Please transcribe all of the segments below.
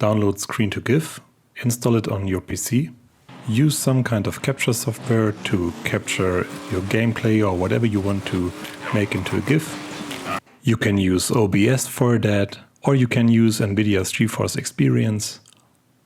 download ScreenToGif, install it on your PC, use some kind of capture software to capture your gameplay or whatever you want to make into a GIF. You can use OBS for that, or you can use NVIDIA's GeForce Experience,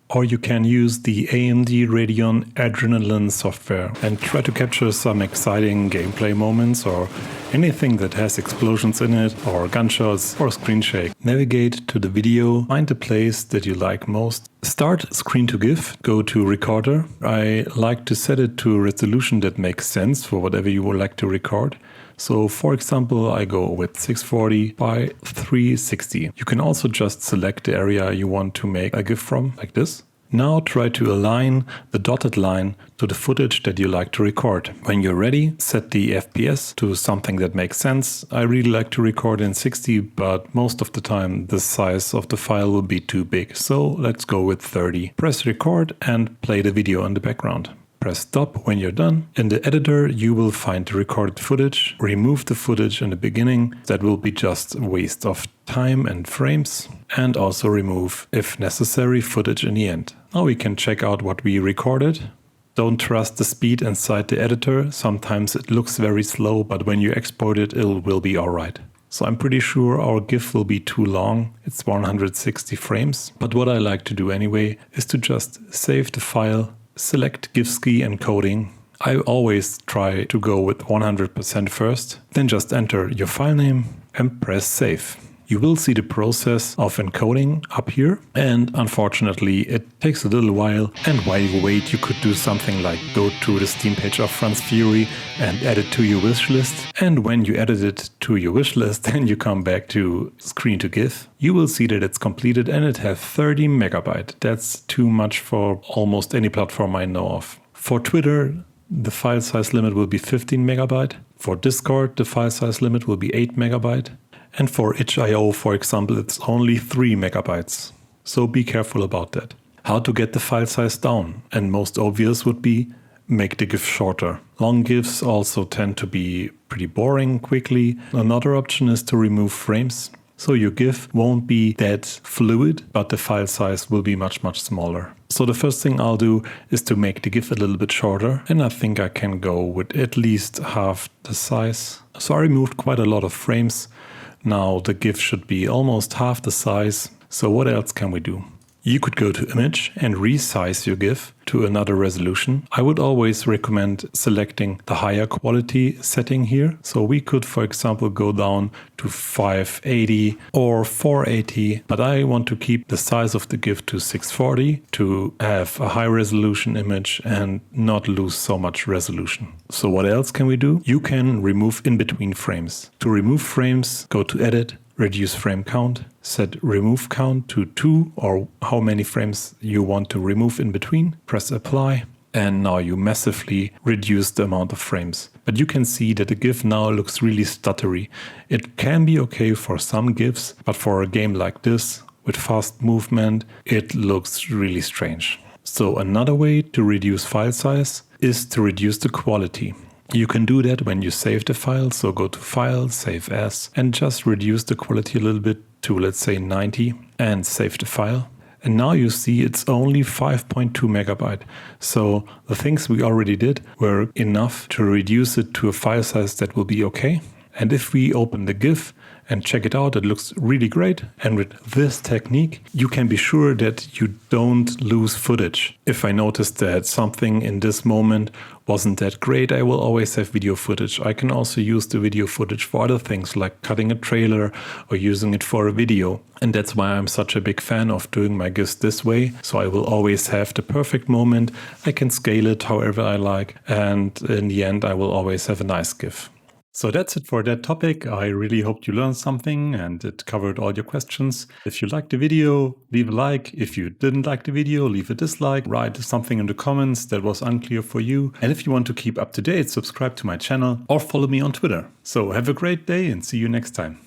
or you can use the AMD Radeon Adrenalin software and try to capture some exciting gameplay moments or anything that has explosions in it, or gunshots, or screen shake. Navigate to the video, find the place that you like most. Start ScreenToGif, go to Recorder. I like to set it to a resolution that makes sense for whatever you would like to record. So for example, I go with 640 by 360. You can also just select the area you want to make a GIF from, like this. Now try to align the dotted line to the footage that you like to record. When you're ready, set the FPS to something that makes sense. I really like to record in 60, but most of the time the size of the file will be too big. So let's go with 30. Press record and play the video in the background. Press stop when you're done. In the editor you will find the recorded footage. Remove the footage in the beginning. That will be just a waste of time and frames. And also remove, if necessary, footage in the end. Now we can check out what we recorded. Don't trust the speed inside the editor. Sometimes it looks very slow, but when you export it, it will be alright. So I'm pretty sure our GIF will be too long. It's 160 frames. But what I like to do anyway is to just save the file. Select GIF-ski encoding. I always try to go with 100% first, then just enter your file name and press save. You will see the process of encoding up here, and unfortunately it takes a little while, and while you wait you could do something like go to the Steam page of Franz Fury and add it to your wishlist, and when you added it to your wishlist and you come back to ScreenToGif, you will see that it's completed and it has 30 megabytes. That's too much for almost any platform I know of. For Twitter, the file size limit will be 15 megabyte. For Discord, the file size limit will be 8 megabyte. And for itch.io, for example, it's only 3 megabytes. So be careful about that. How to get the file size down? And most obvious would be make the GIF shorter. Long GIFs also tend to be pretty boring quickly. Another option is to remove frames. So your GIF won't be that fluid, but the file size will be much smaller. So the first thing I'll do is to make the GIF a little bit shorter, and I think I can go with at least half the size. So I removed quite a lot of frames. Now the GIF should be almost half the size. So what else can we do? You could go to image and resize your GIF to another resolution. I would always recommend selecting the higher quality setting here. So we could, for example, go down to 580 or 480, but I want to keep the size of the GIF to 640 to have a high resolution image and not lose so much resolution. So what else can we do? You can remove in between frames. To remove frames, go to edit, reduce frame count, set remove count to 2 or how many frames you want to remove in between, press apply, and now you massively reduce the amount of frames. But you can see that the GIF now looks really stuttery. It can be okay for some GIFs, but for a game like this, with fast movement, it looks really strange. So another way to reduce file size is to reduce the quality. You can do that when you save the file, so go to File, Save As, and just reduce the quality a little bit to, let's say, 90, and save the file. And now you see it's only 5.2 megabyte. So the things we already did were enough to reduce it to a file size that will be okay. And if we open the GIF and check it out, it looks really great. And with this technique, you can be sure that you don't lose footage. If I notice that something in this moment wasn't that great, I will always have video footage. I can also use the video footage for other things like cutting a trailer or using it for a video. And that's why I'm such a big fan of doing my GIFs this way. So I will always have the perfect moment. I can scale it however I like. And in the end, I will always have a nice GIF. So that's it for that topic. I really hope you learned something and it covered all your questions. If you liked the video, leave a like. If you didn't like the video, leave a dislike. Write something in the comments that was unclear for you. And if you want to keep up to date, subscribe to my channel or follow me on Twitter. So have a great day and see you next time.